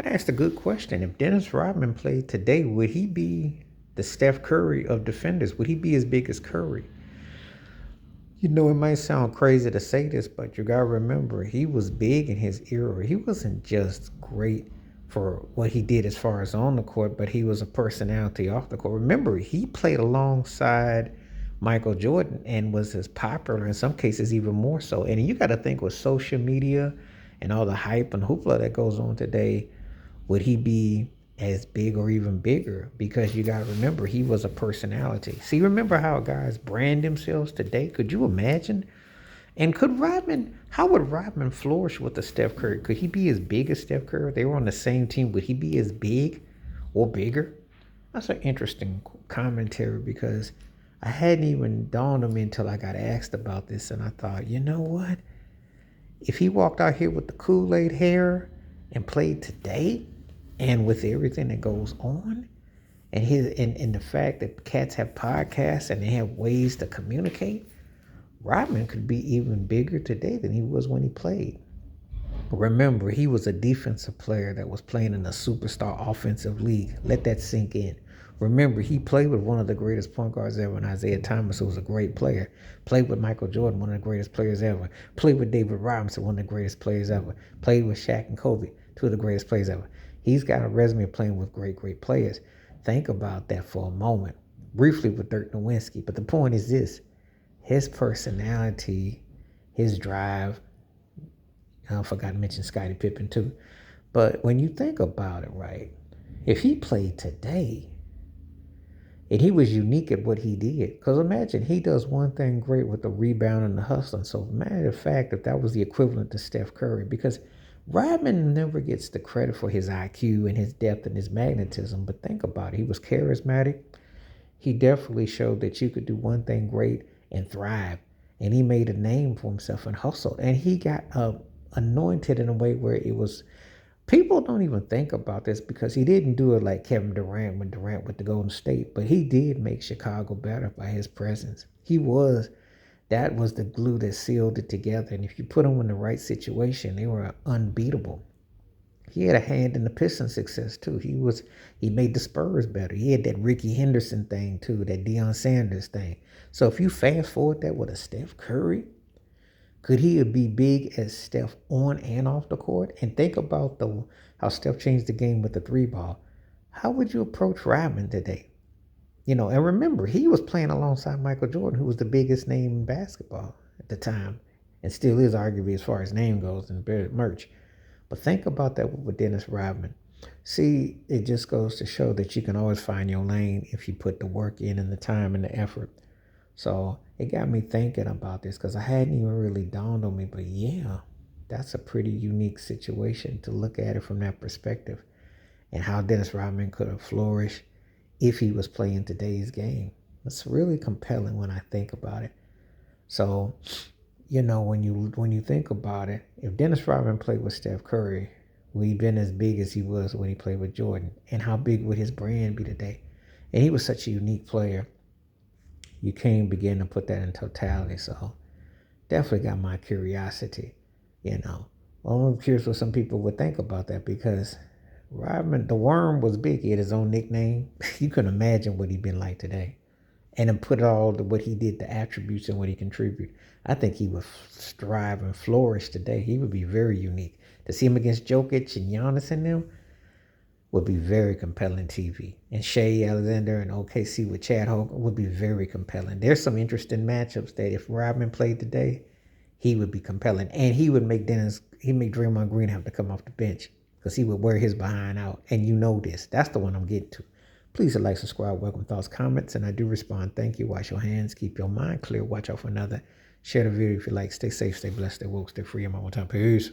got to ask the good question. If Dennis Rodman played today, would he be the Steph Curry of defenders? Would he be as big as Curry? It might sound crazy to say this, but you gotta remember he was big in his era. He wasn't just great for what he did as far as on the court, but he was a personality off the court. Remember, he played alongside Michael Jordan and was as popular in some cases even more so. And you got to think with social media and all the hype and hoopla that goes on today, would he be as big or even bigger? Because you got to remember, he was a personality. See, remember how guys brand themselves today? Could you imagine? And how would Rodman flourish with the Steph Curry? Could he be as big as Steph Curry? If they were on the same team. Would he be as big or bigger? That's an interesting commentary because I hadn't even dawned on me until I got asked about this. And I thought, you know what? If he walked out here with the Kool-Aid hair and played today, and with everything that goes on, and the fact that cats have podcasts and they have ways to communicate, Rodman could be even bigger today than he was when he played. Remember, he was a defensive player that was playing in a superstar offensive league. Let that sink in. Remember, he played with one of the greatest point guards ever, and Isaiah Thomas, who was a great player. Played with Michael Jordan, one of the greatest players ever. Played with David Robinson, one of the greatest players ever. Played with Shaq and Kobe, two of the greatest players ever. He's got a resume of playing with great, great players. Think about that for a moment. Briefly with Dirk Nowitzki. But the point is this. His personality, his drive, I forgot to mention Scottie Pippen too. But when you think about it, right, if he played today, and he was unique at what he did, because imagine he does one thing great with the rebound and the hustling. So matter of fact, if that was the equivalent to Steph Curry, because Rodman never gets the credit for his IQ and his depth and his magnetism. But think about it. He was charismatic. He definitely showed that you could do one thing great and thrive. And he made a name for himself and hustled. And he got anointed in a way where it was, people don't even think about this because he didn't do it like Kevin Durant when Durant went to Golden State. But he did make Chicago better by his presence. That was the glue that sealed it together. And if you put them in the right situation, they were unbeatable. He had a hand in the Pistons' success too. He made the Spurs better. He had that Ricky Henderson thing too, that Deion Sanders thing. So if you fast forward that with a Steph Curry, could he be big as Steph on and off the court? And think about how Steph changed the game with the three ball. How would you approach Rodman today? And remember, he was playing alongside Michael Jordan, who was the biggest name in basketball at the time, and still is arguably as far as name goes and merch. But think about that with Dennis Rodman. See, it just goes to show that you can always find your lane if you put the work in and the time and the effort. So it got me thinking about this because I hadn't even really dawned on me. But yeah, that's a pretty unique situation to look at it from that perspective and how Dennis Rodman could have flourished if he was playing today's game. It's really compelling when I think about it. So, when you think about it, if Dennis Rodman played with Steph Curry, would he been as big as he was when he played with Jordan? And how big would his brand be today? And he was such a unique player. You can't begin to put that in totality. So definitely got my curiosity, I'm curious what some people would think about that because Rodman, the Worm, was big. He had his own nickname. You can imagine what he'd been like today. And then put all what he did, the attributes and what he contributed. I think he would strive and flourish today. He would be very unique. To see him against Jokic and Giannis and them would be very compelling TV. And Shea Alexander and OKC with Chad Hogan would be very compelling. There's some interesting matchups that if Rodman played today, he would be compelling. And he would make Draymond Green have to come off the bench because he would wear his behind out. And you know this. That's the one I'm getting to. Please like, subscribe, welcome thoughts, comments, and I do respond. Thank you. Wash your hands. Keep your mind clear. Watch out for another. Share the video if you like. Stay safe, stay blessed, stay woke, stay free. I'm on time. Peace.